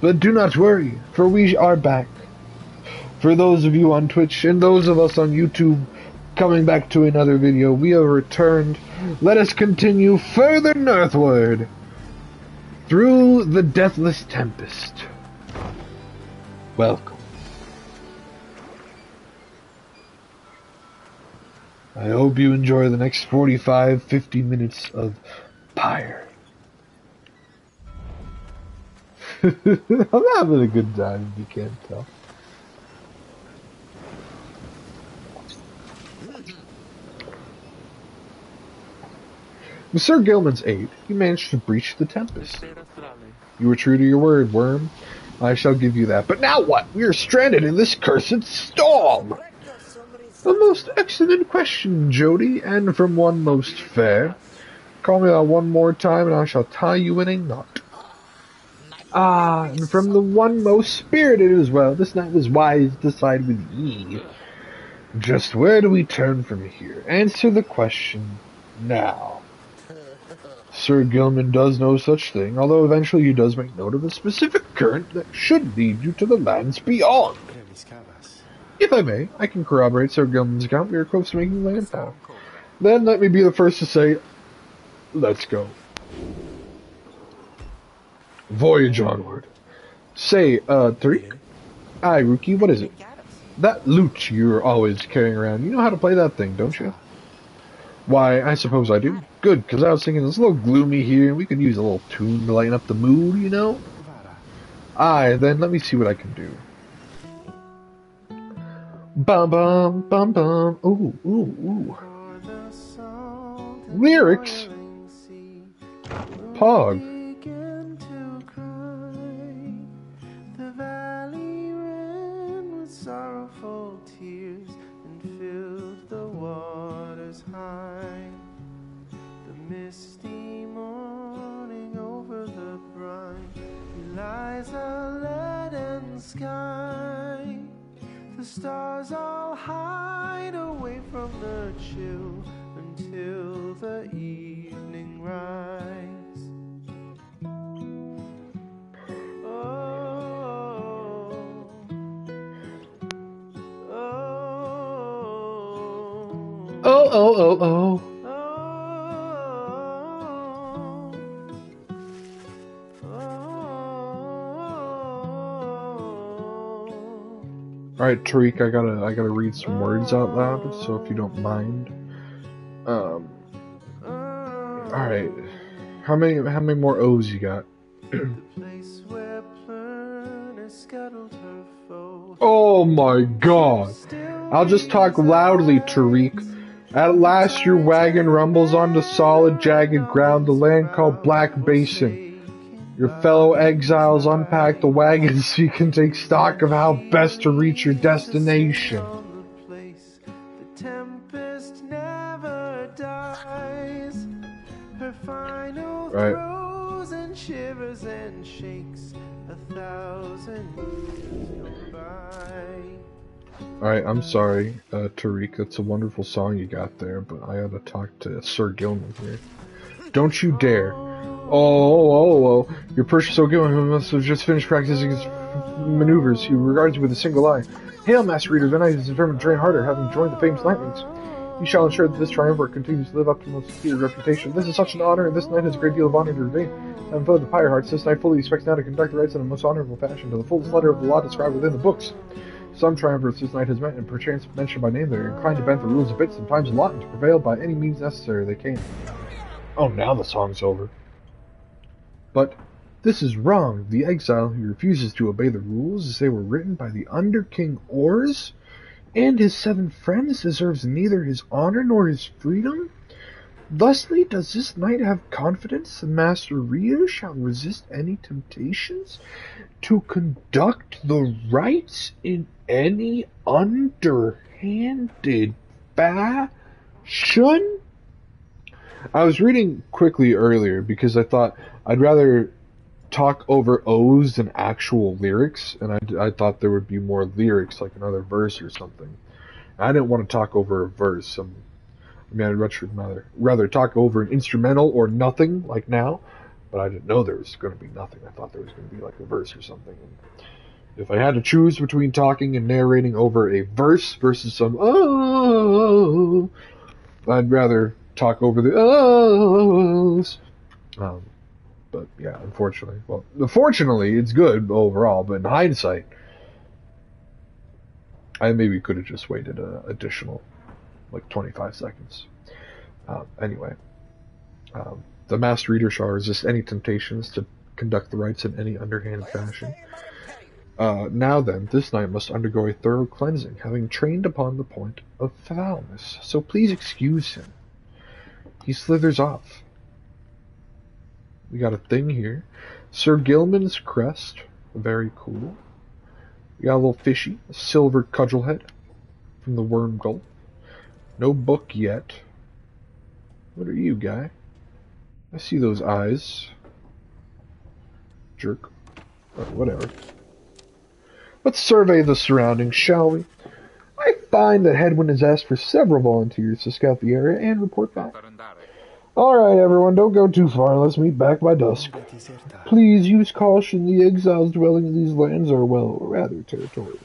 But do not worry, for we are back. For those of you on Twitch and those of us on YouTube coming back to another video, we have returned. Let us continue further northward through the Deathless Tempest. Welcome. I hope you enjoy the next 45-50 minutes of Pyre. I'm having a good time, if you can't tell. With Sir Gilman's aid, you managed to breach the Tempest. You were true to your word, Worm. I shall give you that. But now what? We are stranded in this cursed storm! A most excellent question, Jody, and from one most fair. Call me out one more time, and I shall tie you in a knot. Ah, and from the one most spirited as well. This knight was wise to side with ye. Just where do we turn from here? Answer the question now. Sir Gilman does no such thing, although eventually he does make note of a specific current that should lead you to the lands beyond. If I may, I can corroborate Sir Gilman's account. We are close to making landfall. Then let me be the first to say, let's go. Voyage onward. Say, Tariq? Aye, Rookie, what is it? That lute you're always carrying around, you know how to play that thing, don't you? Why, I suppose I do. Good, because I was thinking it's a little gloomy here, and we could use a little tune to lighten up the mood, you know? Aye, then let me see what I can do. Bum bum bum bum. Ooh, ooh, ooh. Lyrics. Pog. The valley ran with sorrowful tears and filled the waters high. The misty morning over the brine lies a leaden sky. The stars all hide away from the chill until the evening rise. Oh, oh, Oh, oh, oh, oh. Alright, Tariq, I gotta read some words out loud, so if you don't mind. Alright. How many more O's you got? Oh my god! I'll just talk loudly, Tariq. At last your wagon rumbles onto solid, jagged ground, the land called Black Basin. Your fellow exiles unpack the wagon so you can take stock of how best to reach your destination. Right. Alright, I'm sorry, Tariq. That's a wonderful song you got there, but I gotta talk to Sir Gilman here. Don't you dare. Oh. Your Persian so good, who must have just finished practicing his maneuvers. He regards you with a single eye. Hail, Master Reader, the knight is determined to train harder, having joined the famous Knightlings. You shall ensure that this triumvirate continues to live up to the most esteemed reputation. This is such an honor, and this knight has a great deal of honor to retain. Having followed the Pyre hearts, this knight fully expects now to conduct the rites in a most honorable fashion, to the fullest letter of the law described within the books. Some triumvirates this knight has met, and perchance mentioned by name, they are inclined to bend the rules a bit, sometimes a lot, and to prevail by any means necessary they can. Oh, now the song's over. But this is wrong. The exile who refuses to obey the rules as they were written by the Under King Ors and his 7 friends deserves neither his honor nor his freedom. Thusly does this knight have confidence the Master Reader shall resist any temptations to conduct the rites in any underhanded fashion? I was reading quickly earlier because I thought I'd rather talk over O's than actual lyrics, and I thought there would be more lyrics, like another verse or something. I didn't want to talk over a verse. I'd rather talk over an instrumental or nothing, like now. but I didn't know there was going to be nothing. I thought there was going to be like a verse or something. And if I had to choose between talking and narrating over a verse versus some oh, I'd rather talk over the ohs. But yeah, unfortunately. Well, fortunately, it's good overall, but in hindsight, I maybe could have just waited an additional, like, 25 seconds. Anyway, the Master Reader shall resist any temptations to conduct the rites in any underhand fashion. Now then, this knight must undergo a thorough cleansing, having trained upon the point of foulness. So please excuse him. He slithers off. We got a thing here. Sir Gilman's crest. Very cool. We got a little fishy. A silver cudgel head from the Worm Gulf. No book yet. What are you, guy? I see those eyes. Jerk. Whatever. Let's survey the surroundings, shall we? I find that Hedwyn has asked for several volunteers to scout the area and report back. Alright, everyone, don't go too far. Let's meet back by dusk. Please use caution. The exiles dwelling in these lands are, well, rather territorial.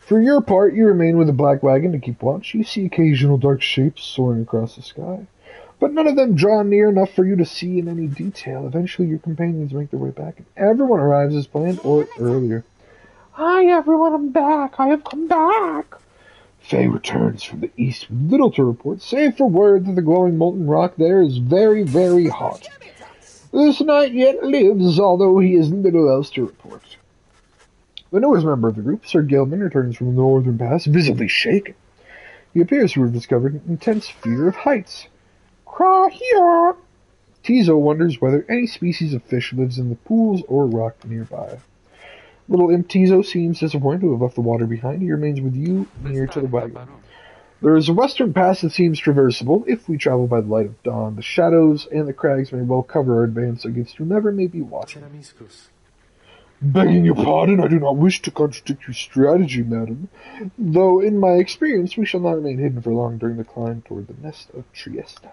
For your part, you remain with the Black Wagon to keep watch. You see occasional dark shapes soaring across the sky, but none of them draw near enough for you to see in any detail. Eventually, your companions make their way back, and everyone arrives as planned or earlier. Hi, everyone, I'm back. I have come back. Faye returns from the east with little to report, save for word that the glowing molten rock there is very, very hot. This knight yet lives, although he has little else to report. The newest member of the group, Sir Gilman, returns from the northern pass, visibly shaken. He appears to have discovered an intense fear of heights. Krahia! Tizo wonders whether any species of fish lives in the pools or rock nearby. Little Imp Tizo seems disappointed to have left the water behind. He remains with you near to the wagon. There is a western pass that seems traversable. If we travel by the light of dawn, the shadows and the crags may well cover our advance against whomever may be watching. Begging your pardon, I do not wish to contradict your strategy, madam, though in my experience we shall not remain hidden for long during the climb toward the nest of Trieste.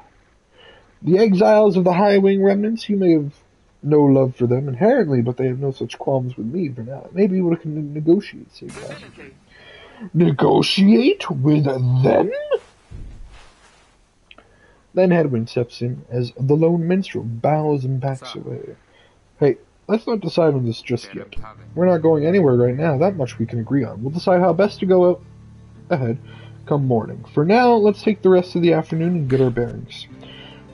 The exiles of the high-wing remnants, you may have no love for them inherently, but they have no such qualms with me for now. Maybe we can negotiate, say that. Negotiate with them? Then Hedwyn steps in as the lone minstrel bows and backs away. Hey, let's not decide on this just yet. We're not going anywhere right now, that much we can agree on. We'll decide how best to go out ahead come morning. For now, let's take the rest of the afternoon and get our bearings.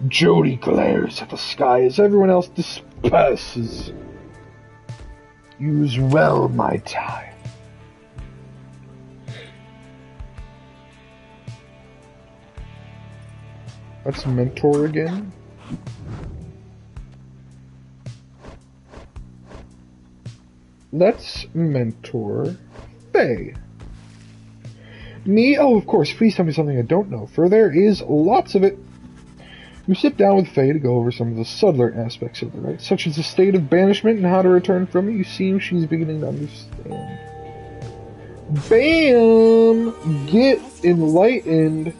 Jody glares at the sky as everyone else disperses. Use well my time. That's mentor again. Let's mentor Faye. Me? Oh, of course. Please tell me something I don't know, for there is lots of it. You sit down with Faye to go over some of the subtler aspects of the rite, such as the state of banishment and how to return from it. You seem she's beginning to understand. Bam! Get enlightened.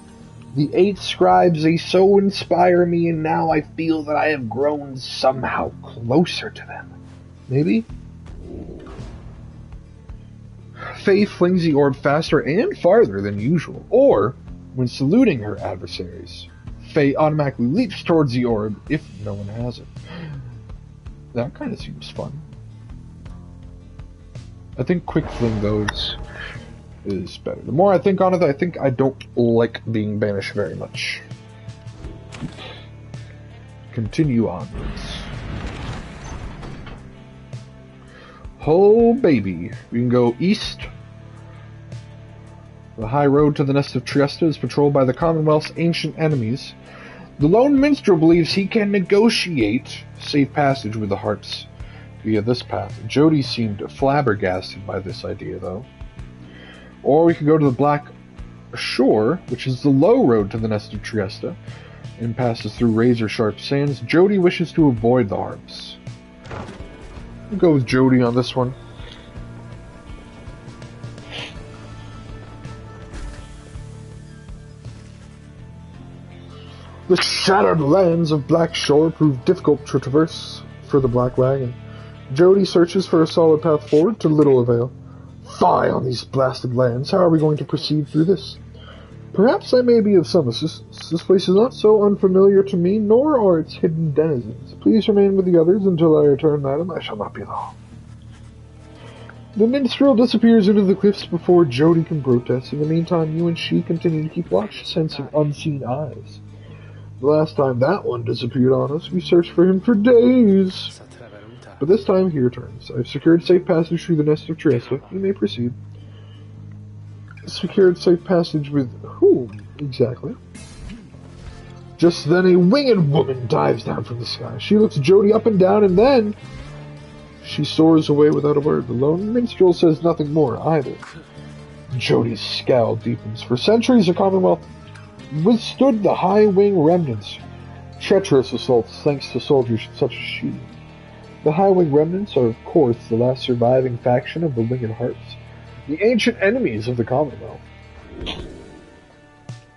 The 8 scribes, they so inspire me, and now I feel that I have grown somehow closer to them. Maybe? Faye flings the orb faster and farther than usual, or, when saluting her adversaries, Faye automatically leaps towards the orb if no one has it. That kind of seems fun. I think quick fling those is better. The more I think on it, I think I don't like being banished very much. Continue onwards. Oh baby, we can go east. The high road to the nest of Trieste is patrolled by the Commonwealth's ancient enemies. The lone minstrel believes he can negotiate safe passage with the harps via this path. Jody seemed flabbergasted by this idea, though. Or we could go to the Black Shore, which is the low road to the nest of Trieste, and passes through razor-sharp sands. Jody wishes to avoid the harps. We'll go with Jody on this one. The shattered lands of Black Shore prove difficult to traverse for the Black Wagon. Jody searches for a solid path forward to little avail. Fie on these blasted lands, how are we going to proceed through this? Perhaps I may be of some assistance. This place is not so unfamiliar to me, nor are its hidden denizens. Please remain with the others until I return, madam. I shall not be long. The minstrel disappears into the cliffs before Jody can protest. In the meantime, you and she continue to keep watch, sensing unseen eyes. The last time that one disappeared on us, we searched for him for days. But this time he returns. I've secured safe passage through the nest of Trieste. You may proceed. Secured safe passage with whom, exactly? Just then a winged woman dives down from the sky. She looks Jody up and down, and then she soars away without a word. The lone minstrel says nothing more either. Jody's scowl deepens. For centuries, the Commonwealth withstood the high-wing remnants. Treacherous assaults thanks to soldiers such as she. The high-wing remnants are, of course, the last surviving faction of the Winged Harps, the ancient enemies of the Commonwealth.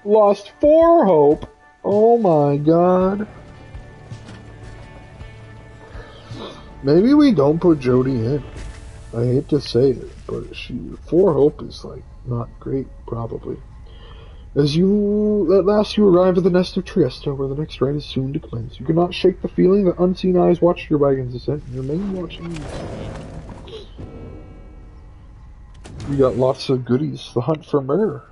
Lost 4 hope. Oh my god. Maybe we don't put Jody in. I hate to say it, but 4 hope is, like, not great, probably. At last you arrive at the nest of Trieste, where the next rite is soon to commence. You cannot shake the feeling that unseen eyes watch your wagon's descent, and remain watching you. We got lots of goodies. The hunt for myrrh.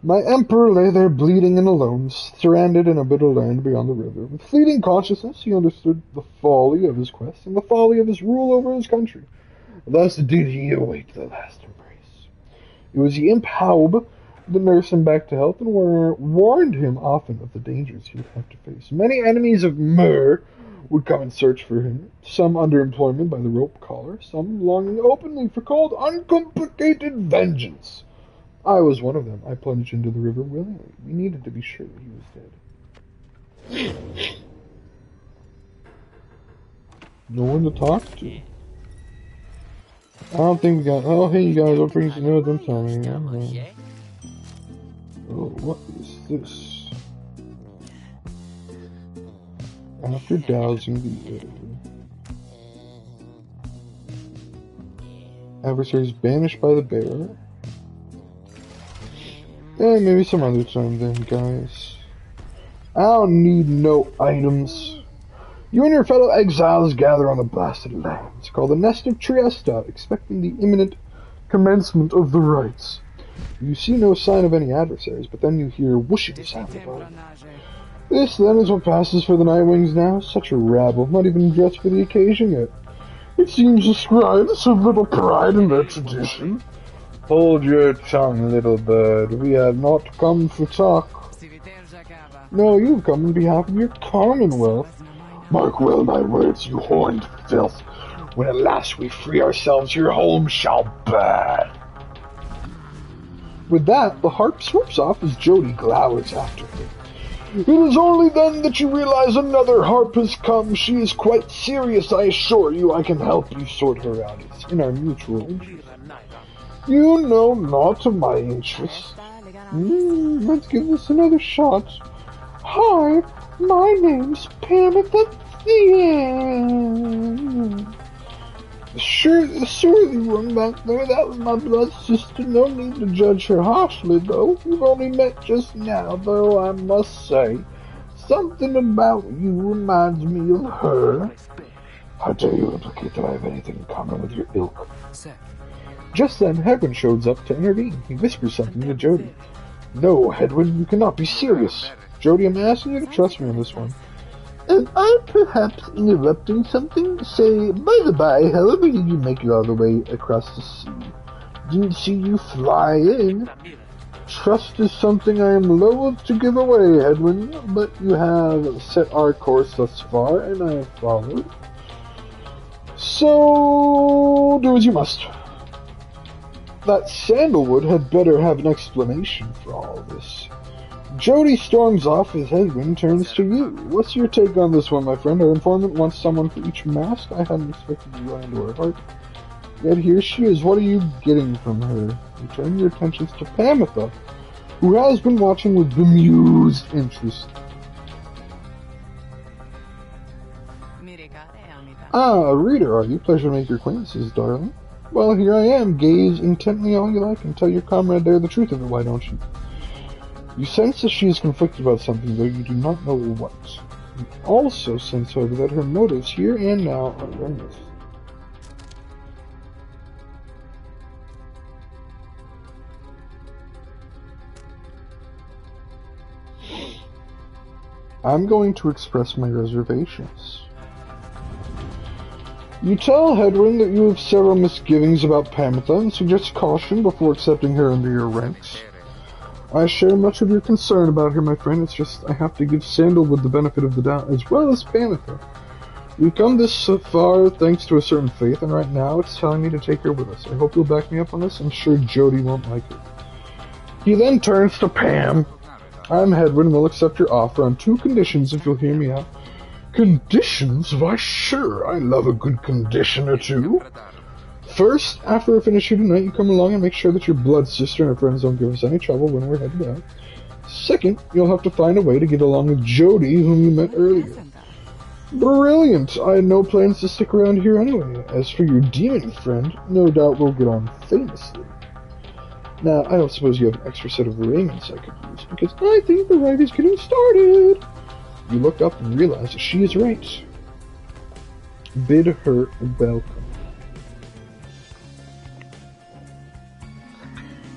My emperor lay there bleeding and alone, stranded in a bitter land beyond the river. With fleeting consciousness, he understood the folly of his quest and the folly of his rule over his country. Thus did he await the last embrace. It was the imp Haub that nursed him back to health and warned him often of the dangers he would have to face. Many enemies of myrrh would come and search for him, some underemployment by the rope collar, some longing openly for cold, uncomplicated vengeance. I was one of them. I plunged into the river willingly. We needed to be sure that he was dead. No one to talk to. I don't think we got... Oh, hey, you guys, what brings you news? Don't tell me. Oh, what is this? After dousing the adversaries banished by the bearer. Yeah, maybe some other time then, guys. I don't need no items. You and your fellow exiles gather on the blasted lands, called the Nest of Trieste, expecting the imminent commencement of the rites. You see no sign of any adversaries, but then you hear whooshing sound above. This, then, is what passes for the Nightwings now. Such a rabble, not even dressed for the occasion yet. It seems the scribes have little pride in their tradition. Hold your tongue, little bird. We have not come for talk. No, you've come on behalf of your Commonwealth. Mark well my words, you horned filth. When at last we free ourselves, your home shall burn. With that, the harp swoops off as Jody glowers after him. It is only then that you realize another harp has come. She is quite serious, I assure you. I can help you sort her out. It's in our mutual interest. You know not of my interests. Let's give this another shot. Hi, my name's Pyre. Sure, the swarthy one back there, that was my blood sister. No need to judge her harshly, though. We've only met just now, though I must say, something about you reminds me of her. How dare you implicate that I have anything in common with your ilk? Just then, Hedwin shows up to intervene. He whispers something to Jody. No, Hedwin, you cannot be serious. Jody, I'm asking you to trust me on this one. Am I perhaps interrupting something? Say, by the by, however did you make it all the way across the sea? Didn't see you fly in. Trust is something I am loath to give away, Hedwin, but you have set our course thus far, and I have followed. So, do as you must. That Sandalwood had better have an explanation for all this. Jody storms off as Hedwin turns to you. What's your take on this one, my friend? Our informant wants someone for each mask? I hadn't expected you to run into our heart. Yet here she is. What are you getting from her? You turn your attentions to Pamitha, who has been watching with bemused interest. Ah, a reader, are you? Pleasure to make your acquaintances, darling. Well, here I am. Gaze intently all you like and tell your comrade there the truth of it, why don't you? You sense that she is conflicted about something, though you do not know what. You also sense, however, that her motives here and now are earnest. I'm going to express my reservations. You tell Hedwyn that you have several misgivings about Pamitha and suggest caution before accepting her into your ranks. I share much of your concern about her, my friend. It's just I have to give Sandalwood the benefit of the doubt, as well as Pamitha. We've come this far thanks to a certain faith, and right now it's telling me to take her with us. I hope you'll back me up on this. I'm sure Jody won't like it. He then turns to Pam. I'm Hedwyn and will accept your offer on 2 conditions if you'll hear me out. Conditions? Why, sure, I love a good condition or two. First, after we finish here tonight, you come along and make sure that your blood sister and her friends don't give us any trouble when we're headed out. Second, you'll have to find a way to get along with Jody, whom you met earlier. Brilliant! I had no plans to stick around here anyway. As for your demon friend, no doubt we'll get on famously. Now, I don't suppose you have an extra set of raiments I could use, because I think the ride is getting started. You look up and realize that she is right. Bid her welcome.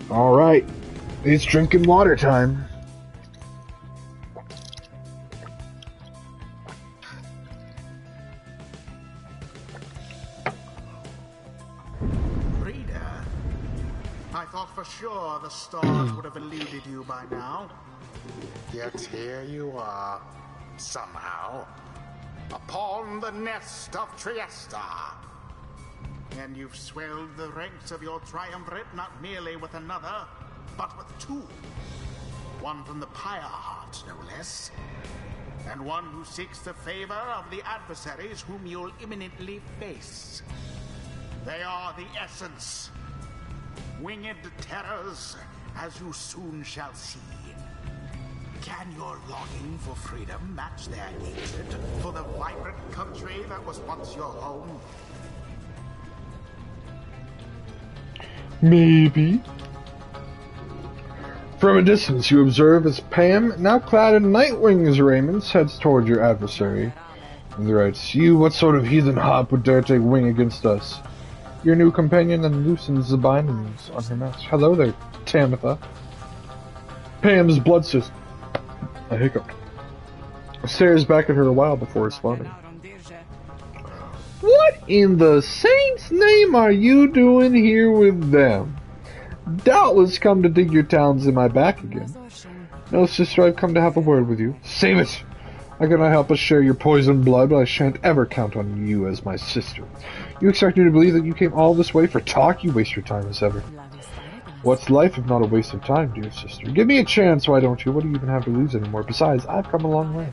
Alright, it's drinking water time. Reader, I thought for sure the stars would have eluded you by now. Yet here you are, somehow, upon the nest of Trieste. And you've swelled the ranks of your triumvirate not merely with another, but with 2. One from the Pyre heart, no less. And one who seeks the favor of the adversaries whom you'll imminently face. They are the essence. Winged terrors, as you soon shall see. Can your longing for freedom match their hatred for the vibrant country that was once your home? Maybe. From a distance, you observe as Pam, now clad in Nightwing's raiments, heads toward your adversary. And he writes, "You, what sort of heathen hop would dare take wing against us?" Your new companion then loosens the bindings on her mask. "Hello there, Tamitha." Pam's blood sister, I hiccuped, stares back at her a while before responding. "What in the saint's name are you doing here with them? Doubtless come to dig your talons in my back again." "No, sister, I've come to have a word with you." "Save it! I cannot help but share your poisoned blood, but I shan't ever count on you as my sister. You expect me to believe that you came all this way for talk? You waste your time as ever." "What's life if not a waste of time, dear sister? Give me a chance, why don't you? What do you even have to lose anymore? Besides, I've come a long way."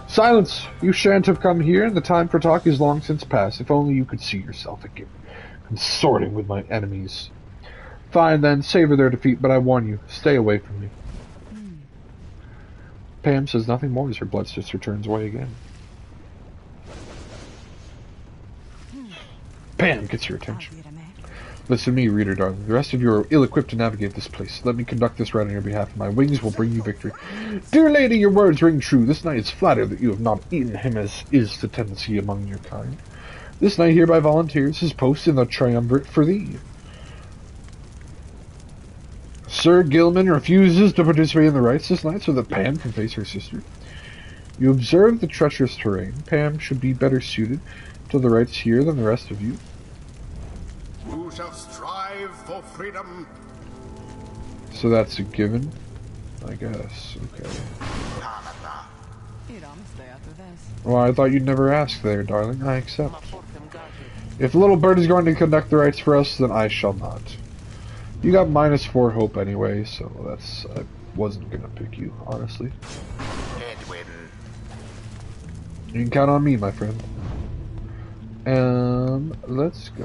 "Silence! You shan't have come here, and the time for talk is long since past. If only you could see yourself again, consorting with my enemies." "Fine then, savor their defeat, but I warn you, stay away from me." Pam says nothing more as her blood sister turns away again. Pam gets your attention. "Listen to me, reader darling. The rest of you are ill-equipped to navigate this place. Let me conduct this ride on your behalf, and my wings will bring you victory. Dear lady, your words ring true. This knight is flattered that you have not eaten him, as is the tendency among your kind. This knight hereby volunteers his post in the triumvirate for thee. Sir Gilman refuses to participate in the rites this night so that Pam can face her sister. You observe the treacherous terrain. Pam should be better suited to the rites here than the rest of you. Who shall strive for freedom?" So that's a given, I guess. Okay. Well, I thought you'd never ask there, darling. I accept. If Little Bird is going to conduct the rites for us, then I shall not. You got -4 hope anyway, so that's... I wasn't gonna pick you, honestly. Edwin. You can count on me, my friend. Let's go.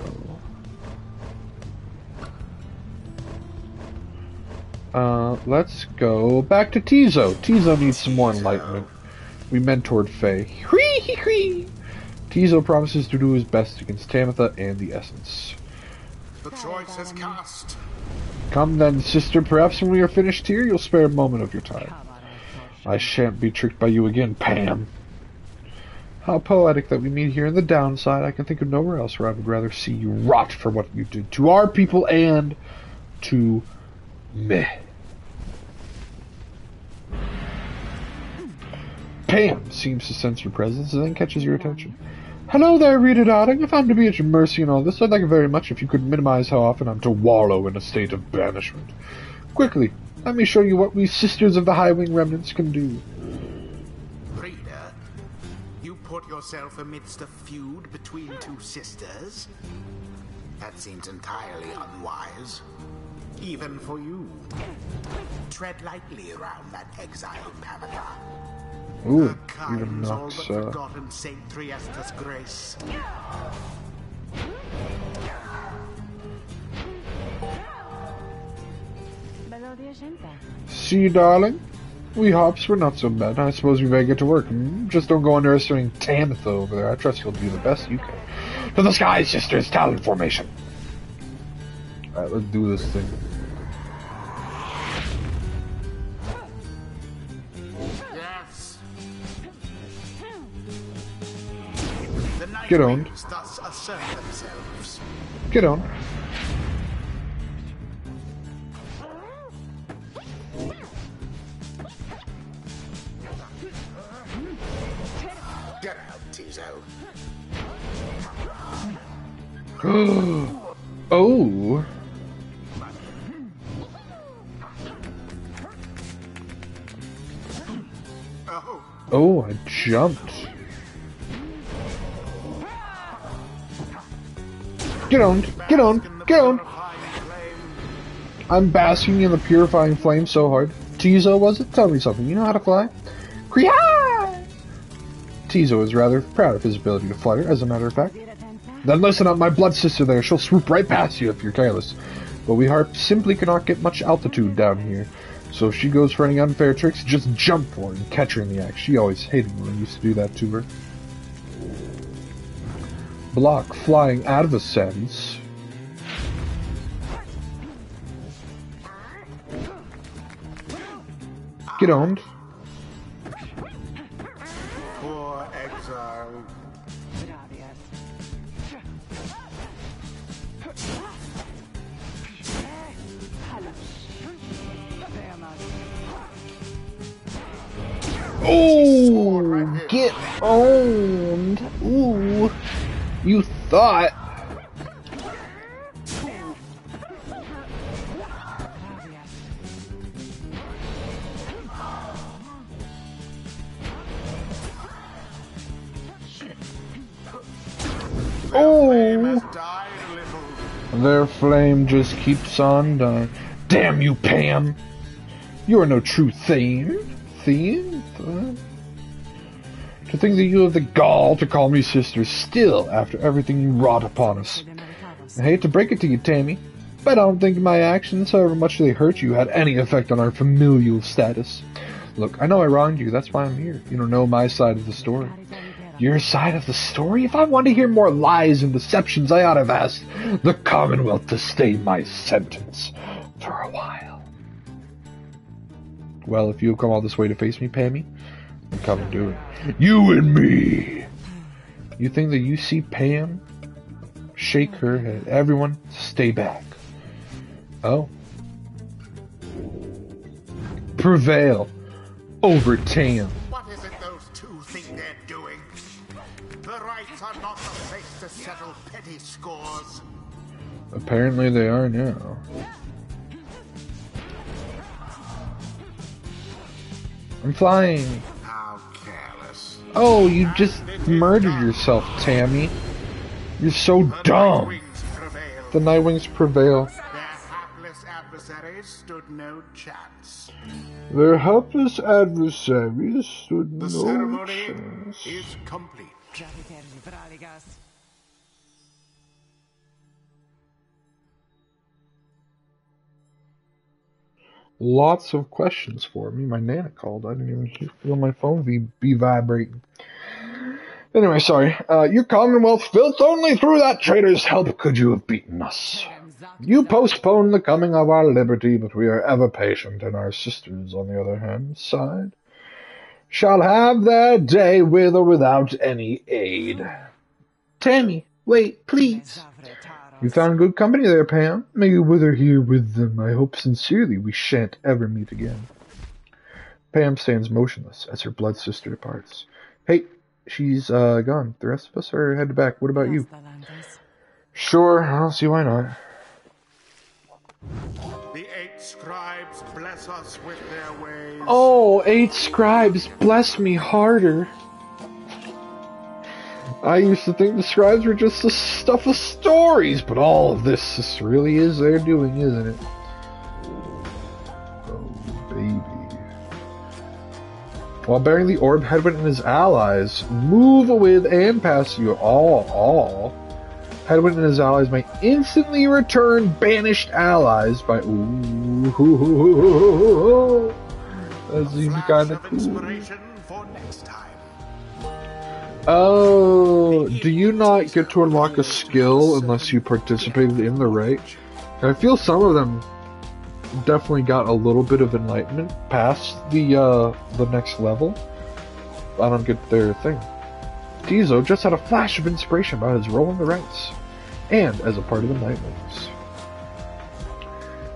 Let's go back to Tizo. Tizo needs some more enlightenment. We mentored Faye. Whee! Tizo promises to do his best against Tamitha and the Essence. The choice is cast. Come then, sister. Perhaps when we are finished here, you'll spare a moment of your time. I shan't be tricked by you again, Pam. How poetic that we meet here in the downside. I can think of nowhere else where I would rather see you rot for what you did to our people and to me. Pam seems to sense your presence and then catches your attention. Hello there, Rita darling. If I'm to be at your mercy in all this, I'd like it very much if you could minimize how often I'm to wallow in a state of banishment. Quickly, let me show you what we Sisters of the High Wing Remnants can do. Rita, you put yourself amidst a feud between two sisters? That seems entirely unwise. Even for you. Tread lightly around that exiled Pamela. Ooh, Her even kind's all not, but forgotten Saint Triesta's grace. See, darling? We hops were not so bad. I suppose we better get to work. Just don't go underestimating Tamitha over there. I trust you'll do the best you can. To the sky, sisters! Talon formation! Alright, let's do this thing. Yes. The Get owned. Nightwings thus assert themselves. Get on. Get out, Tizo. Oh! Oh, Oh, I jumped. Get on! Get on! Get on! I'm basking in the purifying flame so hard. Tizo, was it? Tell me something. You know how to fly? Kriya! Tizo is rather proud of his ability to flutter, as a matter of fact. Then listen up, my blood sister there. She'll swoop right past you if you're careless. But we harp simply cannot get much altitude down here. So if she goes for any unfair tricks, just jump for her and catch her in the act. She always hated when I used to do that to her. Block flying adversaries. Get owned. poor exile. Oh, get owned. Ooh, you thought. Oh, Died a little. their flame just keeps on dying. Damn you, Pam. You are no true theme. Theme? To think that you have the gall to call me sister still after everything you wrought upon us. I hate to break it to you, Tammy, but I don't think my actions, however much they hurt you, had any effect on our familial status. Look, I know I wronged you, that's why I'm here. You don't know my side of the story. Your side of the story? If I wanted to hear more lies and deceptions, I ought to have asked the Commonwealth to stay my sentence for a while. Well, if you'll come all this way to face me, Pammy, then come and do it. You and me! You think that you see Pam? Shake her head. Everyone, stay back. Oh. Prevail over Tam. What is it those two think they're doing? The rights are not the place to settle petty scores. Apparently they are now. I'm flying. How careless. Oh, you just murdered yourself, Tammy. You're so dumb. Nightwings prevail. The Nightwings prevail. Their hapless adversaries stood no chance. Their helpless adversaries stood The no ceremony chance. is complete. lots of questions for me. My Nana called. I didn't even feel my phone be vibrating. Anyway, sorry. Your Commonwealth filth only through that traitor's help could you have beaten us. You postponed the coming of our liberty, but we are ever patient, and our sisters, on the other hand, side, shall have their day with or without any aid. Tammy, wait, please. You found good company there, Pam. May you wither here with them. I hope sincerely we shan't ever meet again. Pam stands motionless as her blood sister departs. Hey, she's gone. The rest of us are headed back. What about you? Sure, I don't see why not. The 8 scribes bless us with their ways. Oh, 8 scribes bless me harder. I used to think the scribes were just the stuff of stories, but all of this really is their doing, isn't it? Oh, baby. While bearing the orb, Hedwig and his allies move with and pass you all. Hedwig and his allies may instantly return banished allies by... Ooh, that seems kind of cool. For next time. Oh, do you not get to unlock a skill unless you participated in the raid? I feel some of them definitely got a little bit of enlightenment past the next level. I don't get their thing. Tizo just had a flash of inspiration about his role in the rites, and as a part of the Nightlings.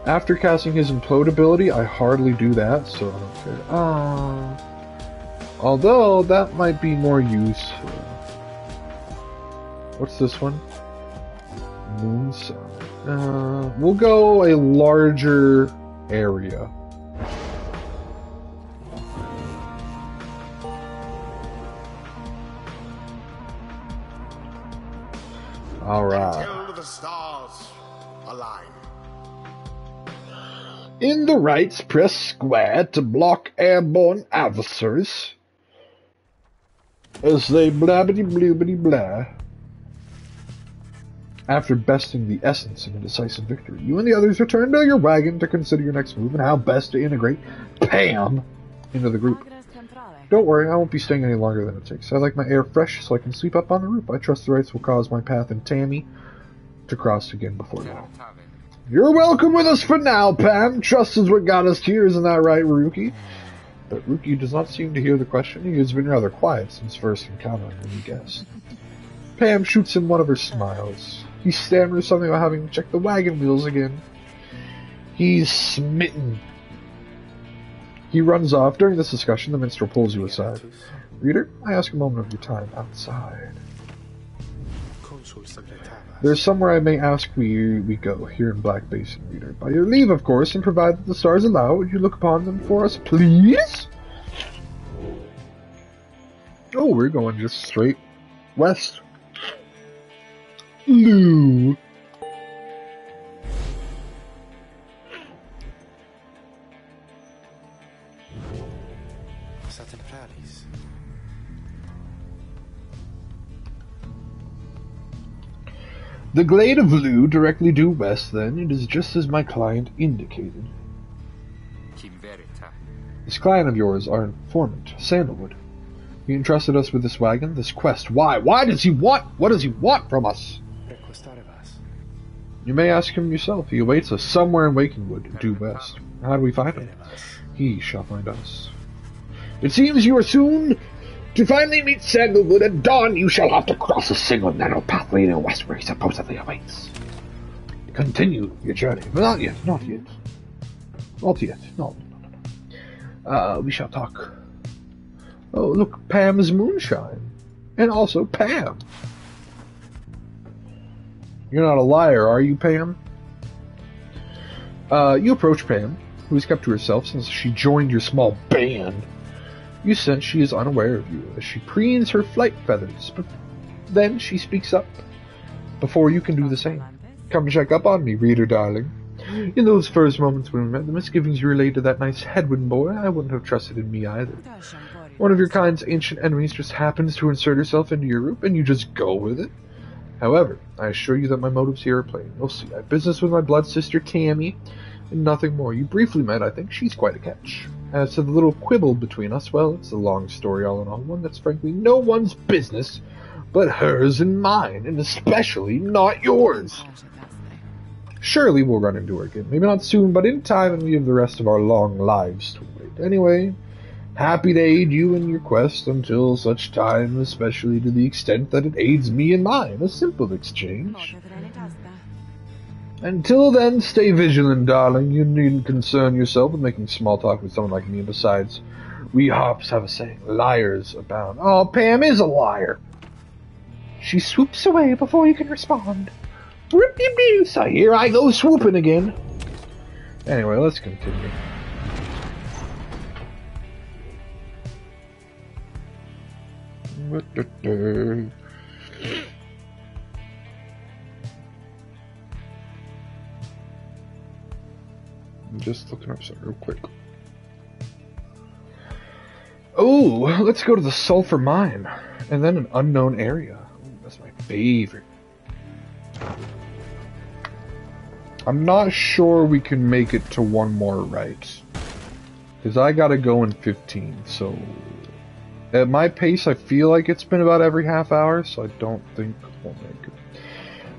After casting his implode ability, I hardly do that, so I don't care. Although, that might be more useful. What's this one? Moonside. We'll go a larger area. Alright. Until the stars align. In the rights, press square to block airborne adversaries as they blabbity-bloobity-blah. After besting the essence in a decisive victory, you and the others return to your wagon to consider your next move and how best to integrate Pam into the group. Don't worry, I won't be staying any longer than it takes. I like my air fresh so I can sleep up on the roof. I trust the rights will cause my path and Tammy to cross again before now. You're welcome with us for now, Pam. Trust is what got us here, isn't that right, Rookie? But Rookie does not seem to hear the question. He has been rather quiet since first encountering the new guest. Pam shoots him one of her smiles. He stammers something about having to check the wagon wheels again. He's smitten. He runs off. During this discussion, the minstrel pulls you aside. Reader, I ask a moment of your time outside. There's somewhere I may ask we go, here in Black Basin, Reader. By your leave, of course, and provided the stars allow, would you look upon them for us, please? Oh, we're going just straight west. Lou. The glade of Lou, directly due west, then. It is just as my client indicated. This client of yours, our informant, Sandalwood. He entrusted us with this wagon, this quest. Why? Why does he want? What does he want from us? You may ask him yourself. He awaits us somewhere in Wakingwood, due west. How do we find him? He shall find us. It seems you are soon to finally meet Sandalwood. At dawn you shall have to cross a single narrow path leading west where he supposedly awaits. Continue your journey. But not yet, not yet. Not yet, no. We shall talk. Oh, look, Pam's moonshine. And also Pam. You're not a liar, are you, Pam? You approach Pam, who has kept to herself since she joined your small band. You sense she is unaware of you as she preens her flight feathers, but then she speaks up before you can do the same. Come check up on me, reader darling. In those first moments when we met, the misgivings you relayed to that nice Hedwin boy, I wouldn't have trusted in me either. One of your kind's ancient enemies just happens to insert herself into your group, and you just go with it. However, I assure you that my motives here are plain. You'll see. I have business with my blood sister, Tammy. and nothing more. You briefly met, I think. She's quite a catch. As to the little quibble between us, well, it's a long story all in all, one that's frankly no one's business but hers and mine, and especially not yours. Surely we'll run into her again. Maybe not soon, but in time, and we have the rest of our long lives to wait. Anyway, happy to aid you in your quest until such time, especially to the extent that it aids me in mine. A simple exchange. Until then, stay vigilant, darling. You needn't concern yourself with making small talk with someone like me. And besides, we hops have a saying, liars abound. Oh, Pam is a liar. She swoops away before you can respond. So here I go swooping again. Anyway, let's continue. I'm just looking up something real quick. Oh, let's go to the sulfur mine. And then an unknown area. Ooh, that's my favorite. I'm not sure we can make it to one more right. Because I gotta go in 15, so... At my pace, I feel like it's been about every half hour, so I don't think we'll make it.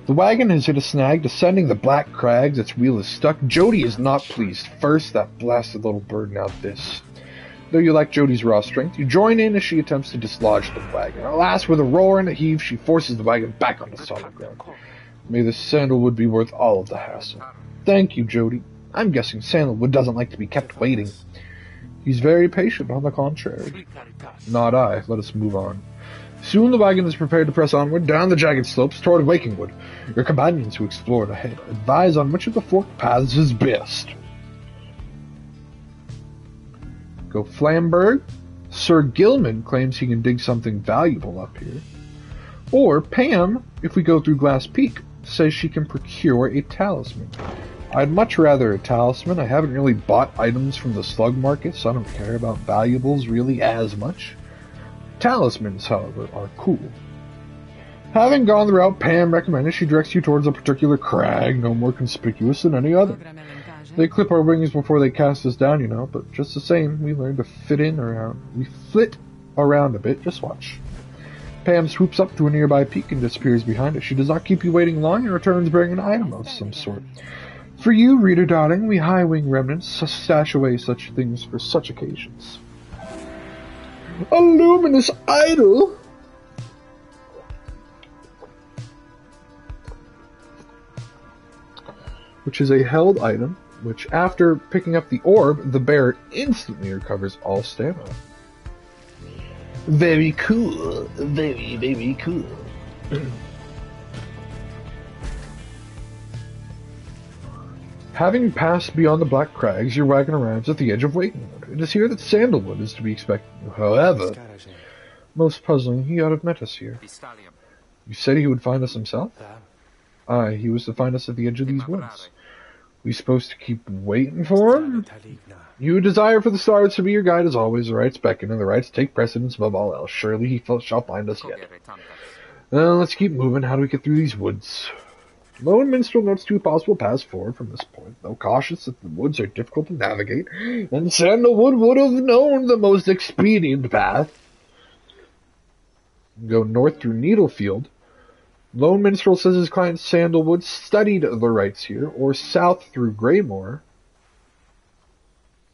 The wagon has hit a snag, descending the black crags, its wheel is stuck. Jody is not pleased. First, that blasted little bird, now this. Though you lack Jody's raw strength, you join in as she attempts to dislodge the wagon. Alas, with a roar and a heave, she forces the wagon back onto solid ground. May the sandalwood be worth all of the hassle. Thank you, Jody. I'm guessing sandalwood doesn't like to be kept waiting. He's very patient, on the contrary. Not I. Let us move on. Soon the wagon is prepared to press onward down the jagged slopes toward Wakingwood. Your companions who explored ahead advise on which of the forked paths is best. Go Flamberg. Sir Gilman claims he can dig something valuable up here. Or Pam, if we go through Glass Peak, says she can procure a talisman. I'd much rather a talisman. I haven't really bought items from the slug market, so I don't care about valuables really as much. Talismans, however, are cool. Having gone the route Pam recommended, she directs you towards a particular crag, no more conspicuous than any other. They clip our wings before they cast us down, you know, but just the same, we learn to flit around a bit, just watch. Pam swoops up to a nearby peak and disappears behind it. She does not keep you waiting long and returns bearing an item of some sort. For you, reader darling, we high-wing remnants stash away such things for such occasions. A luminous idol! Which is a held item, which after picking up the orb, the bearer instantly recovers all stamina. Very cool. Very, very cool. Having passed beyond the Black Crags, your wagon arrives at the edge of Wakingwood. It is here that Sandalwood is to be expected. However, most puzzling, he ought to have met us here. You said he would find us himself? Aye, he was to find us at the edge of these woods. We supposed to keep waiting for him? You desire for the stars to be your guide as always. The rights beckon, and the rights take precedence above all else. Surely he shall find us yet. Let's keep moving. How do we get through these woods? Lone Minstrel notes two possible paths forward from this point, though cautious that the woods are difficult to navigate, and Sandalwood would have known the most expedient path. Go north through Needlefield. Lone Minstrel says his client Sandalwood studied the rites here, or south through Greymore.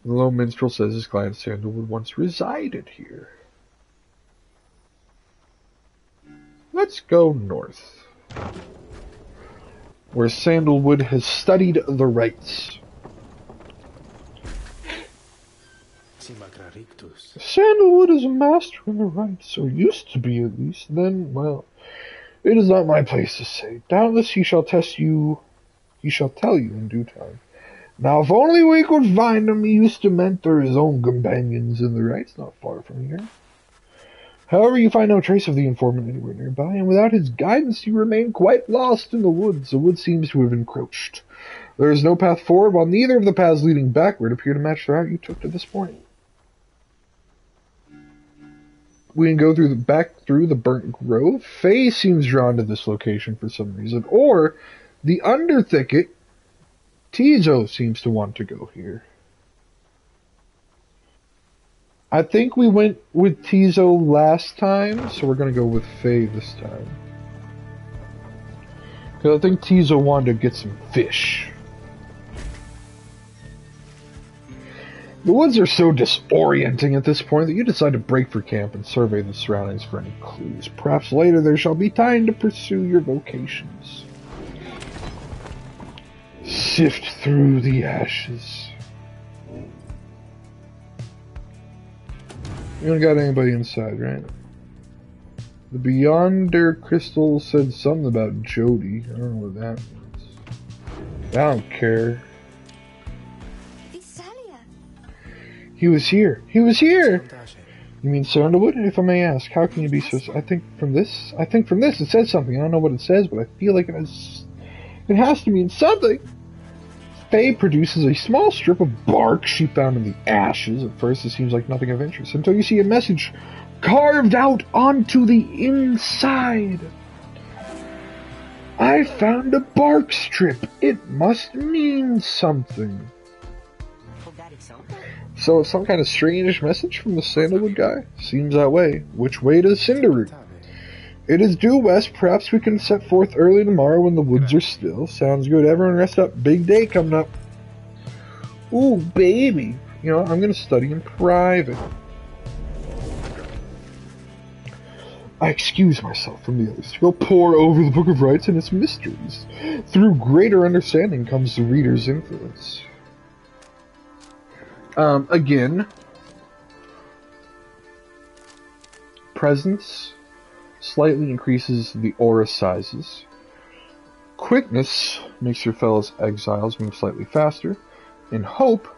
The Lone Minstrel says his client Sandalwood once resided here. Let's go north, where Sandalwood has studied the rites. Sandalwood is a master in the rites, or used to be at least. Then, well, it is not my place to say. Doubtless he shall tell you in due time. Now, if only we could find him, he used to mentor his own companions in the rites not far from here. However, you find no trace of the informant anywhere nearby, and without his guidance you remain quite lost in the woods. The wood seems to have encroached. There is no path forward, while neither of the paths leading backward appear to match the route you took to this point. We can go back through the Burnt Grove. Faye seems drawn to this location for some reason, or the Under Thicket Tizo seems to want to go here. I think we went with Tizo last time, so we're gonna go with Faye this time. Because I think Tizo wanted to get some fish. The woods are so disorienting at this point that you decide to break for camp and survey the surroundings for any clues. Perhaps later there shall be time to pursue your vocations. Sift through the ashes. You don't got anybody inside, right? The Beyonder Crystal said something about Jody. I don't know what that means. I don't care. He was here. He was here! You mean Sandalwood? If I may ask, how can you be so... I think from this it says something. I don't know what it says, but I feel like it has to mean something. Faye produces a small strip of bark she found in the ashes. At first it seems like nothing of interest, until you see a message carved out onto the inside. I found a bark strip. It must mean something. So it's some kind of strange message from the Sandalwood guy? Seems that way. Which way to Cinderroot? It is due west. Perhaps we can set forth early tomorrow when the woods are still. Sounds good. Everyone rest up. Big day coming up. Ooh, baby. You know, I'm going to study in private. I excuse myself from the others to go pore over the Book of Rites and its mysteries. Through greater understanding comes the reader's influence. Again, presence slightly increases the aura sizes. Quickness makes your fellow exiles move slightly faster. And hope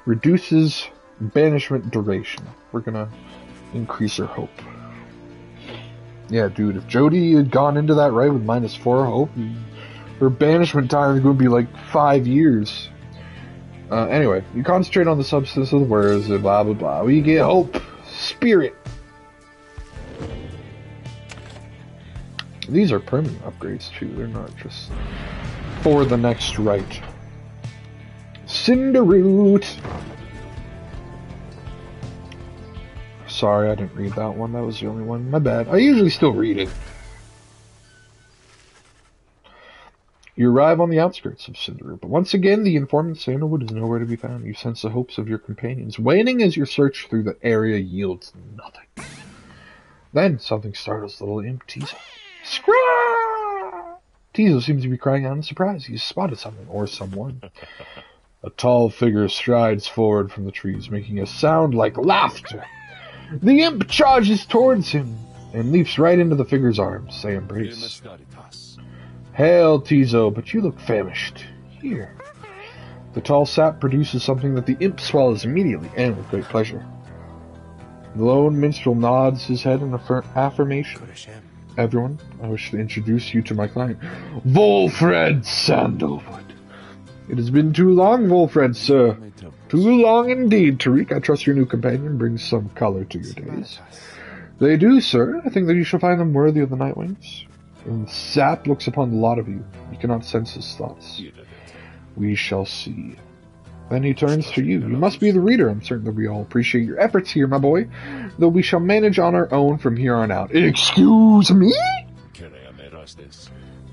reduces banishment duration. We're gonna increase her hope. Yeah, dude, if Jody had gone into that right with -4 hope, her banishment time is going to be like 5 years. Anyway, you concentrate on the substance of the words, and blah blah blah. We get hope, spirit. These are permanent upgrades too. They're not just for the next rite. Cinderroot. Sorry, I didn't read that one. That was the only one. My bad. I usually still read it. You arrive on the outskirts of Cinderroot, but once again, the informant Sandalwood is nowhere to be found. You sense the hopes of your companions waning as your search through the area yields nothing. Then, something startles little imp Tizo. Scraaah! Tizo seems to be crying out in surprise. He's spotted something, or someone. A tall figure strides forward from the trees, making a sound like laughter. The imp charges towards him, and leaps right into the figure's arms. They embrace. Hail, Tizo, but you look famished. Here. The tall sap produces something that the imp swallows immediately, and with great pleasure. The lone minstrel nods his head in affirmation. Everyone, I wish to introduce you to my client, Wolfred Sandalwood. It has been too long, Wolfred, sir. Too long indeed, Tariq. I trust your new companion brings some color to your days. They do, sir. I think that you shall find them worthy of the Nightwings. And Sap looks upon the lot of you. You cannot sense his thoughts. We shall see. Then he turns to you. You must be the reader. I'm certain that we all appreciate your efforts here, my boy. Though we shall manage on our own from here on out. Excuse me?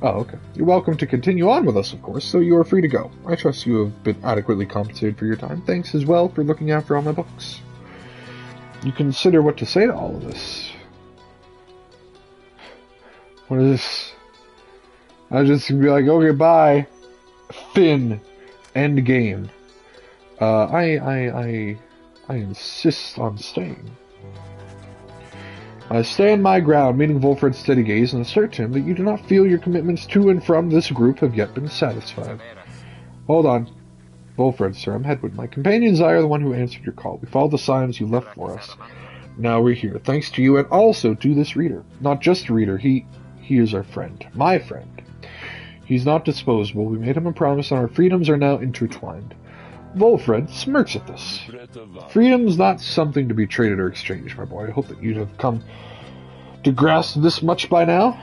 Oh, okay. You're welcome to continue on with us, of course, so you are free to go. I trust you have been adequately compensated for your time. Thanks as well for looking after all my books. You consider what to say to all of this. What is this? I just be like, okay, bye. Finn. End game. I insist on staying. I stand my ground, meeting Wolfred's steady gaze, and assert to him that you do not feel your commitments to and from this group have yet been satisfied. Hold on. Wolfred, sir, I'm Hedwig. My companions and I are the one who answered your call. We followed the signs you left for us. Now we're here, thanks to you and also to this reader. Not just a reader, he is our friend. My friend. He's not disposable. We made him a promise and our freedoms are now intertwined. Wolfred smirks at this. Freedom's not something to be traded or exchanged, my boy. I hope that you'd have come to grasp this much by now.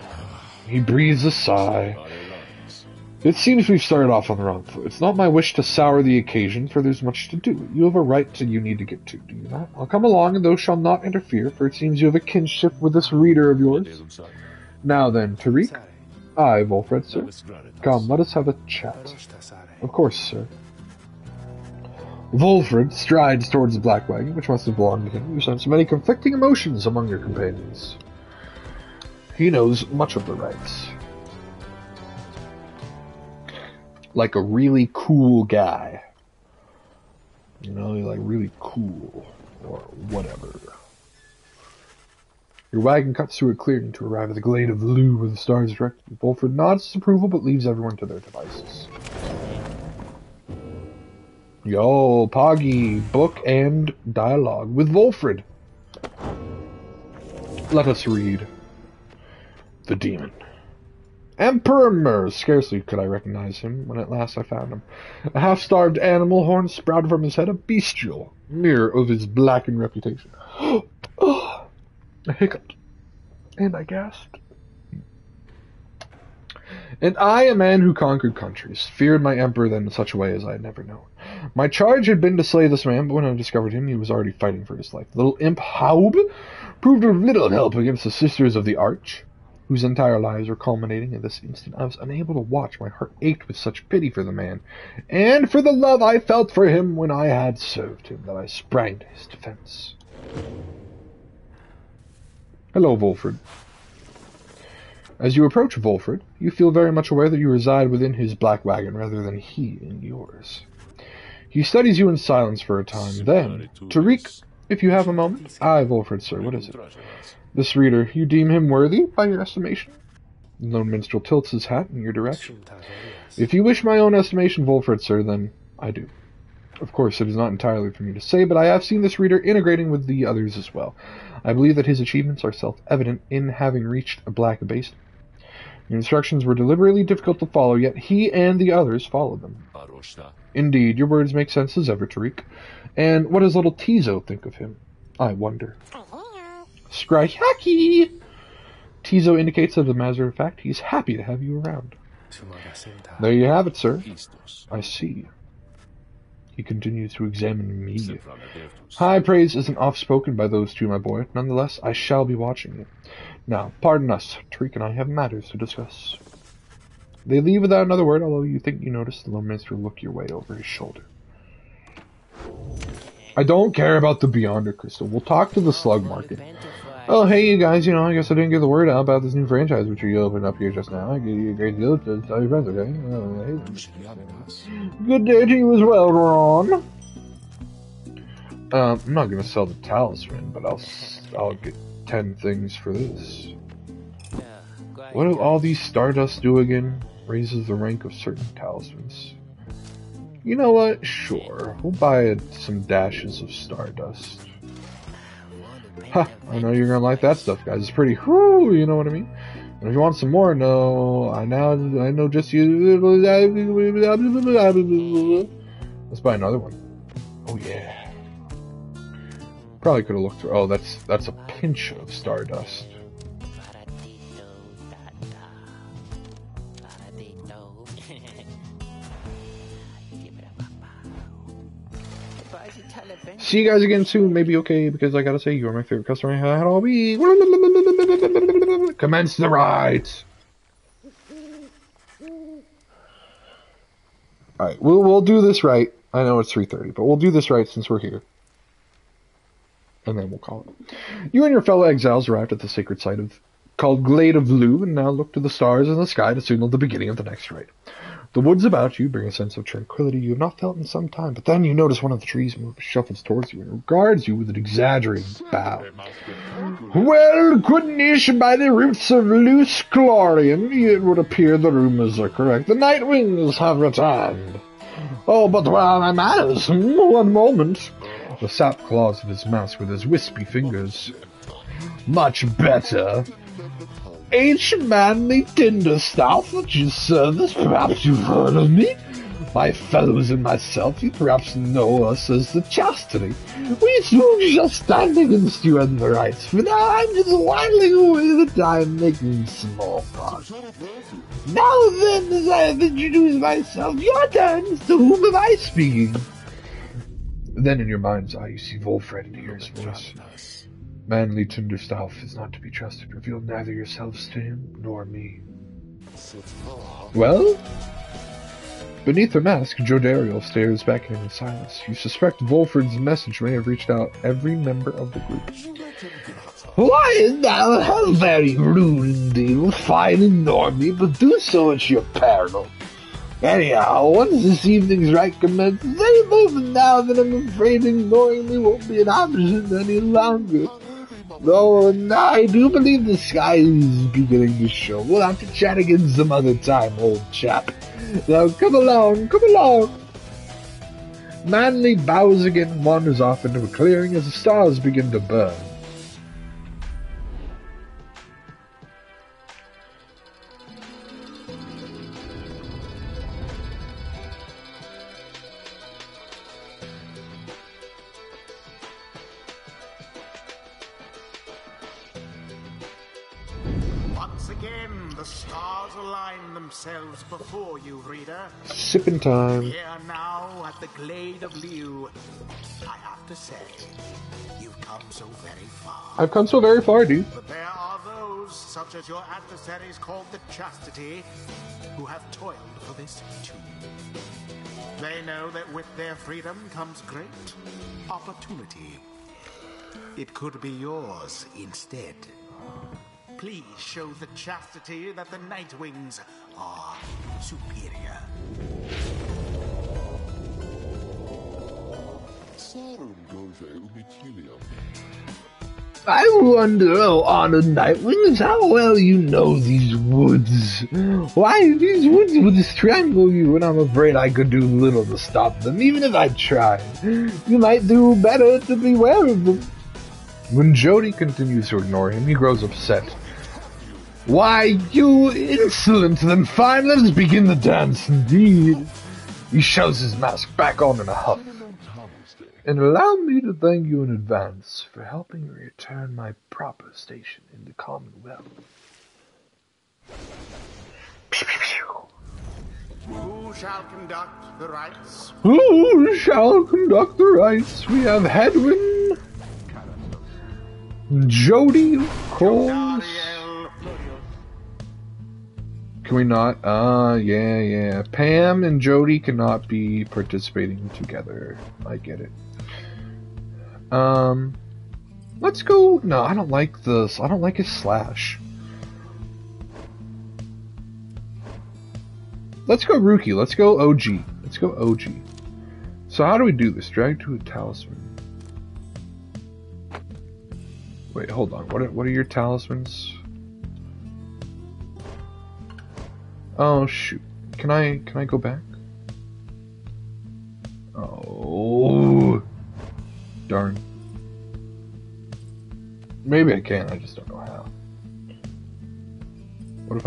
He breathes a sigh. It seems we've started off on the wrong foot. It's not my wish to sour the occasion, for there's much to do. You have a right to you need to get to, do you not? I'll come along, and thou shalt not interfere, for it seems you have a kinship with this reader of yours. Now then, Tariq. Aye, Wolfred, sir. Come, let us have a chat. Of course, sir. Wolfred strides towards the black wagon, which must have belonged to him. You sense many conflicting emotions among your companions. He knows much of the rights. Like a really cool guy. You know, like really cool. Or whatever. Your wagon cuts through a clearing to arrive at the glade of Lou where the stars directed. Wolfred nods his approval but leaves everyone to their devices. Yo, Poggy, book and dialogue with Wolfred. Let us read. The Demon. Emperor Murs. Scarcely could I recognize him when at last I found him. A half-starved animal, horns sprouted from his head, a bestial mirror of his blackened reputation. I hiccuped, and I gasped. And I, a man who conquered countries, feared my emperor then in such a way as I had never known. My charge had been to slay this man, but when I discovered him, he was already fighting for his life. The little imp Haub proved of little help against the Sisters of the Arch, whose entire lives were culminating in this instant. I was unable to watch. My heart ached with such pity for the man, and for the love I felt for him when I had served him, that I sprang to his defense. Hello, Wolfred. As you approach Wolfred, you feel very much aware that you reside within his black wagon rather than he in yours. He studies you in silence for a time. Then, Tariq, if you have a moment. Aye, Wolfred, sir, what is it? This reader, you deem him worthy, by your estimation? The lone minstrel tilts his hat in your direction. If you wish my own estimation, Wolfred, sir, then I do. Of course, it is not entirely for me to say, but I have seen this reader integrating with the others as well. I believe that his achievements are self-evident in having reached a black abase. Your instructions were deliberately difficult to follow, yet he and the others followed them. Indeed, your words make sense as ever, Tariq. And what does little Tizo think of him? I wonder. Scryhaki! Tizo indicates that, as a matter of fact, he's happy to have you around. There you have it, sir. I see. He continues to examine me. High praise isn't oft-spoken by those two, my boy. Nonetheless, I shall be watching you. Now, pardon us. Tariq and I have matters to discuss. They leave without another word, although you think you notice the lone minstrel look your way over his shoulder. I don't care about the Beyonder Crystal. We'll talk to the slug market. Oh, hey, you guys, you know, I guess I didn't get the word out about this new franchise which you opened up here just now. I gave you a great deal to tell your friends, okay? Good day to you as well, Ron. I'm not gonna sell the talisman, but I'll get 10 things for this. What do all these Stardust do again? Raises the rank of certain talismans. You know what? Sure. We'll buy some dashes of Stardust. Ha! I know you're gonna like that stuff, guys. It's pretty whoo, you know what I mean? And if you want some more, no, I know just you. Let's buy another one. Oh yeah. Probably could have looked through. Oh, that's a pinch of Stardust. See you guys again soon, maybe okay, because I gotta say, you're my favorite customer I had all week. Commence the rides! Alright, we'll do this right. I know it's 3:30, but we'll do this right since we're here. And then we'll call it. You and your fellow exiles arrived at the sacred site called Glade of Lou, and now look to the stars in the sky to signal the beginning of the next rite. The woods about you bring a sense of tranquility you have not felt in some time, but then you notice one of the trees move, shuffles towards you, and regards you with an exaggerated bow. Well, goodness, by the roots of loose Chlorian, it would appear the rumors are correct. The night wings have returned. Oh, but while I'm at it, one moment. The sap claws of his mask with his wispy fingers. Much better. H. Manly Tinder Staff at your service. Perhaps you've heard of me? My fellows and myself, you perhaps know us as the Chastity. We two shall stand against you and the rights. For now, I'm just whiling away the time making small talk. Now then, as I have introduced myself, your turn. To whom am I speaking? Then in your mind's eye, you see Wolfred and hear his voice. Manly Tunderstauf is not to be trusted. Reveal neither yourselves to him nor me. Well? Beneath her mask, Jodariel stares back at him in silence. You suspect Wolfred's message may have reached out every member of the group. Why now, how very rude indeed. Fine, ignore me, but do so at your peril. Anyhow, once this evening's rite commences, any moment now that I'm afraid ignoring me won't be an option any longer. Though I do believe the sky is beginning to show. We'll have to chat again some other time, old chap. Now come along, come along. Manly bows again and wanders off into a clearing as the stars begin to burn. Themselves before you, reader. Sipping time. Here now at the Glade of Liu, I have to say, you've come so very far. I've come so very far, dude. But there are those, such as your adversaries called the Chastity, who have toiled for this too. They know that with their freedom comes great opportunity. It could be yours instead. Please show the Chastity that the Nightwings are superior. I wonder, oh honored Nightwings, how well you know these woods. Why, these woods would strangle you, and I'm afraid I could do little to stop them, even if I tried. You might do better to beware of them. When Jody continues to ignore him, he grows upset. Why, you insolent! Then fine, let us begin the dance, indeed. He shoves his mask back on in a huff. And allow me to thank you in advance for helping me return my proper station in the Commonwealth. Who shall conduct the rites? Who shall conduct the rites? We have Hedwin, Jody, of course. Can we not? Yeah. Pam and Jody cannot be participating together. I get it. Let's go. No, I don't like this. I don't like his slash. Let's go Rookie. Let's go OG. Let's go OG. So how do we do this? Drag to a talisman. Wait, hold on. What are your talismans? Oh shoot. Can I go back? Oh darn. Maybe I can, I just don't know how. What if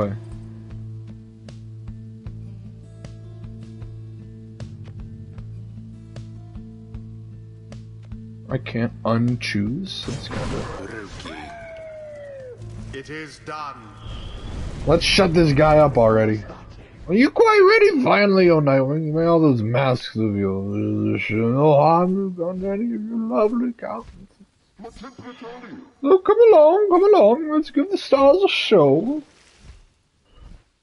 I can't unchoose? That's kinda... It is done. Let's shut this guy up already. Are you quite ready? Finally, oh Nightwing, you made all those masks of yours. No harm on any of your lovely countenance. Oh, come along, let's give the stars a show.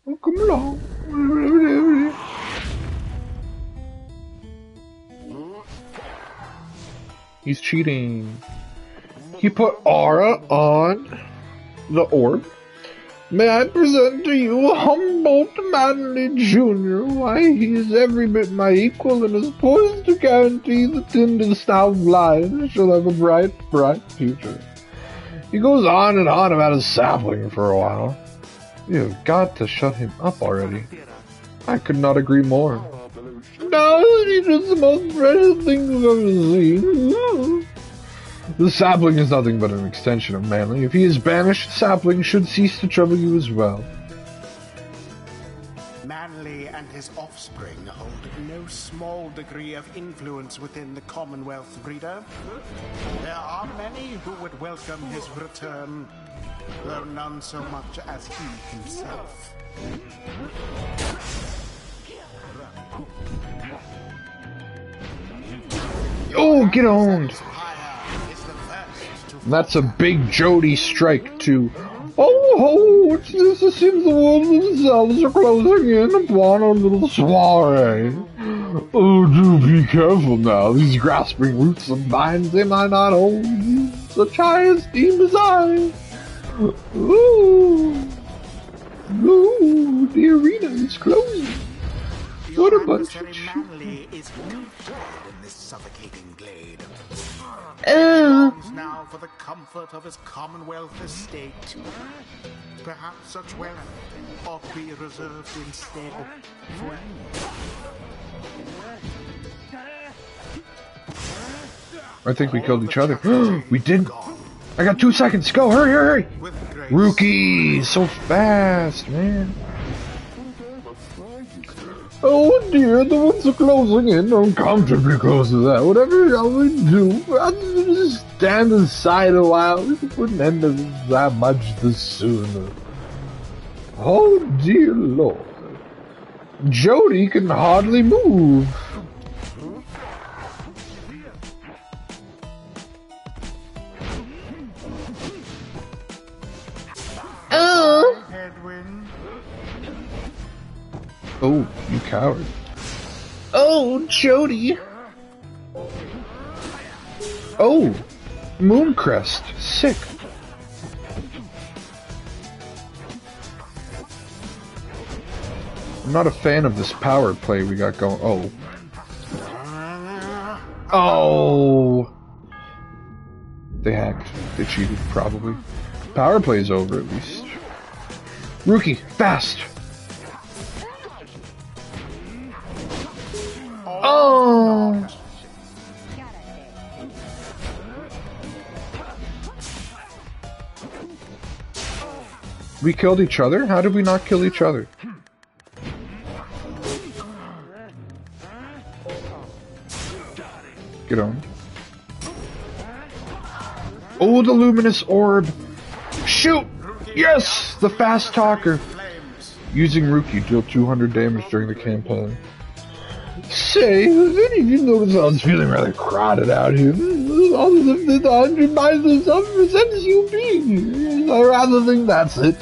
Oh, come along. He's cheating. He put aura on the orb. May I present to you Humboldt Manley Jr. Why, he is every bit my equal and is poised to guarantee the Tinderstaff line shall have a bright, bright future. He goes on and on about his sapling for a while. You've got to shut him up already. I could not agree more. No, he's just the most precious thing I've ever seen. The sapling is nothing but an extension of Manly. If he is banished, the sapling should cease to trouble you as well. Manly and his offspring hold no small degree of influence within the Commonwealth, reader. There are many who would welcome his return, though none so much as he himself. Oh, get owned! Pyre is the first to That's a big Jody strike too. Oh, what's this? It seems the walls themselves are closing in upon our little soiree. Oh, do be careful now. These grasping roots and vines, they might not hold you such high esteem as I. Ooh, ooh, the arena is closing. What a bunch of manly is comforted in this suffocating glade. Uh, Now for the comfort of his Commonwealth estate. Perhaps such wealth ought to be reserved instead for you. I think we killed each other. We didn't. I got 2 seconds. Go, hurry, hurry, hurry. With grace. Rookie, so fast, man. Oh dear, the ones are closing in uncomfortably close to that. Whatever shall we do? I'll just stand aside a while. We can put an end to this that much the sooner. Oh dear Lord. Jody can hardly move. Headwind. Oh, you coward. Oh, Jody. Oh, Mooncrest. Sick. I'm not a fan of this power play we got going. Oh. Oh. They hacked. They cheated, probably. Power play's over, at least. Rookie, fast. Oh. We killed each other? How did we not kill each other? Get on. Oh, the luminous orb. Shoot! Yes! The fast talker. Using Rookie, deal 200 damage during the campaign. Say, has any of you noticed I was feeling rather crowded out here? All of the 100 miles of self-presents you be. I rather think that's it.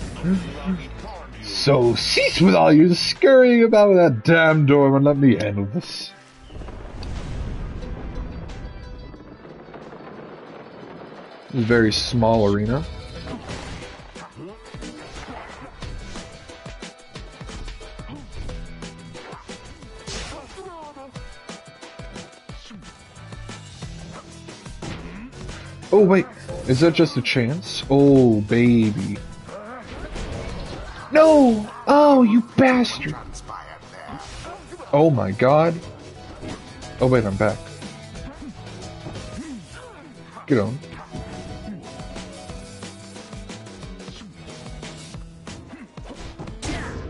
So cease with all your scurrying about with that damn door and let me handle this. This is a very small arena. Oh wait, is that just a chance? Oh baby. No! Oh, you bastard! Oh my god. Oh wait, I'm back. Get on.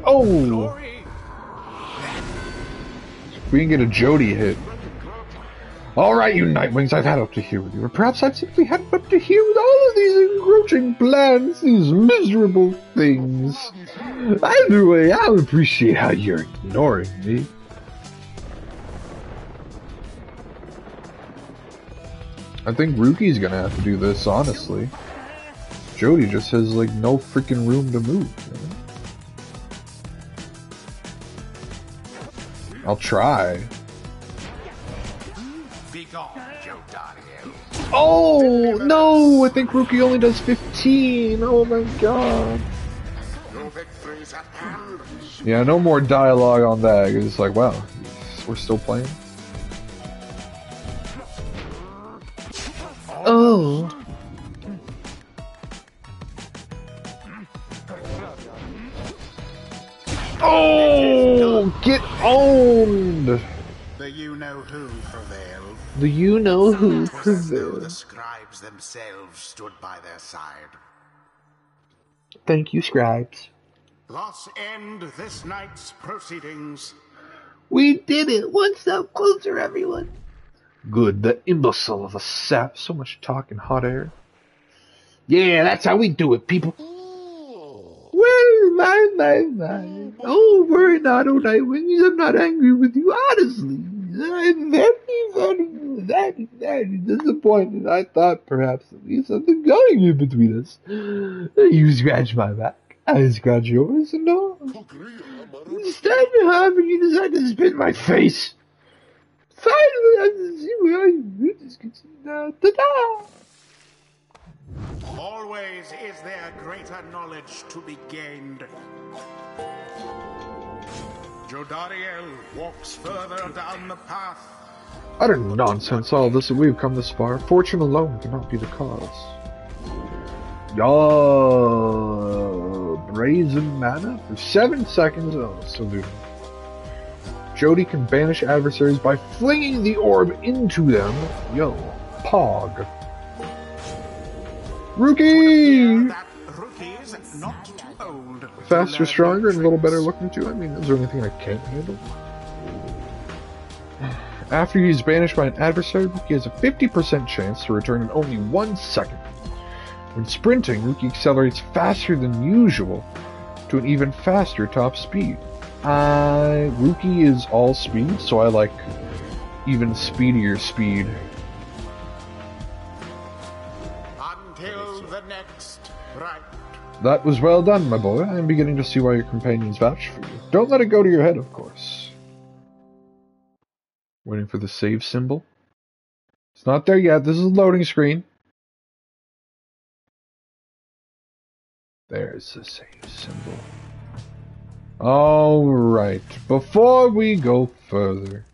Oh! We can get a Jody hit. Alright, you Nightwings, I've had up to here with you. Or perhaps I've simply had up to here with all of these encroaching plans, these miserable things. Either way, I'll appreciate how you're ignoring me. I think Rookie's gonna have to do this, honestly. Jody just has, like, no freaking room to move, you know? I'll try. Oh, no! I think Rookie only does 15. Oh my god. Yeah, no more dialogue on that. It's like, wow, we're still playing. Oh. Oh, get owned. The you-know-who prevailed. The you-know-who It was as though the prevailed. scribes themselves stood by their side. Thank you, scribes. Thus end this night's proceedings. We did it! One step closer, everyone! Good, the imbecile of a sap. So much talk in hot air. Yeah, that's how we do it, people. Well, my. Oh, worry not, oh, Nightwing. I'm not angry with you, honestly. I'm very disappointed. I thought perhaps there'd be something going in between us. You scratch my back, I scratch yours, and all. Instead, however, you decide to spin my face. Finally, I can see where you just can see now. Ta-da! Always is there greater knowledge to be gained. Jodariel walks further down the path. Utter nonsense, all this, and we've come this far. Fortune alone cannot be the cause. Brazen mana for 7 seconds. Oh, salute. Jody can banish adversaries by flinging the orb into them. Yo, Pog. Rookie! Faster, stronger, and a little better looking too. I mean, is there anything I can't handle? After he's banished by an adversary, Rookie has a 50% chance to return in only 1 second. When sprinting, Rookie accelerates faster than usual to an even faster top speed. Rookie is all speed, so I like even speedier speed. Until the next right. That was well done, my boy. I'm beginning to see why your companions vouch for you. Don't let it go to your head, of course. Waiting for the save symbol. It's not there yet. This is a loading screen. There's the save symbol. Alright, before we go further,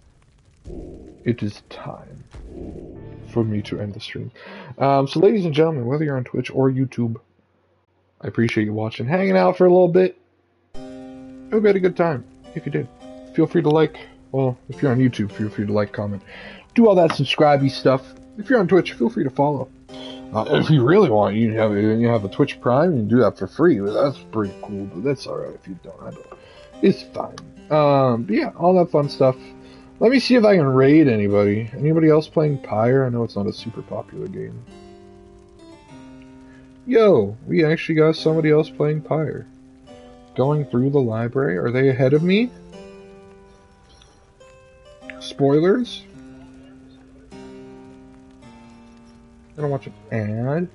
it is time for me to end the stream. So ladies and gentlemen, whether you're on Twitch or YouTube, I appreciate you watching, hanging out for a little bit. Hope you had a good time. If you did, feel free to like. Well, if you're on YouTube, feel free to like, comment, do all that subscribey stuff. If you're on Twitch, feel free to follow. If you really want, you have a Twitch Prime, you can do that for free. That's pretty cool, but that's alright if you don't. I don't. It's fine. But yeah, all that fun stuff. Let me see if I can raid anybody. Anybody else playing Pyre? I know it's not a super popular game. Yo, we actually got somebody else playing Pyre. Going through the library. Are they ahead of me? Spoilers? I don't watch an ad.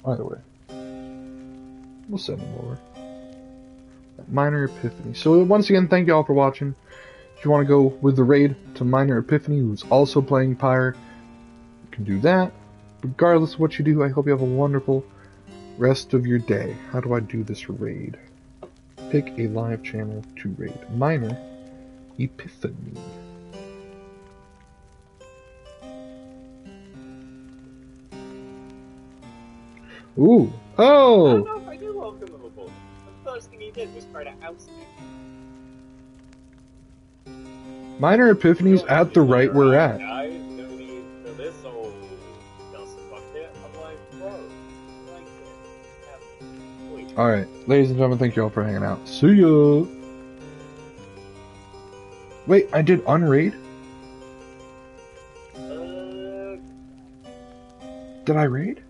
Either way. We'll send them over. Minor Epiphany. So once again, thank you all for watching. If you want to go with the raid to Minor Epiphany, who's also playing Pyre, you can do that. Regardless of what you do, I hope you have a wonderful rest of your day. How do I do this raid? Pick a live channel to raid. Minor Epiphany. Ooh. Oh! I don't know if I do welcome him aboard. The first thing he did was try to oust me. Minor Epiphany's at the right we're at. Guys, no need for this old dust bucket. I'm like, bro, like it. Alright, ladies and gentlemen, thank you all for hanging out. See ya! Wait, I did unraid? Did I raid?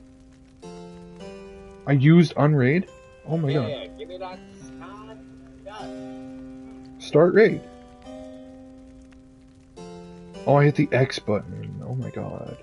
I used unraid? Oh my god. Yeah, give me that Start raid. Oh, I hit the X button. Oh my god.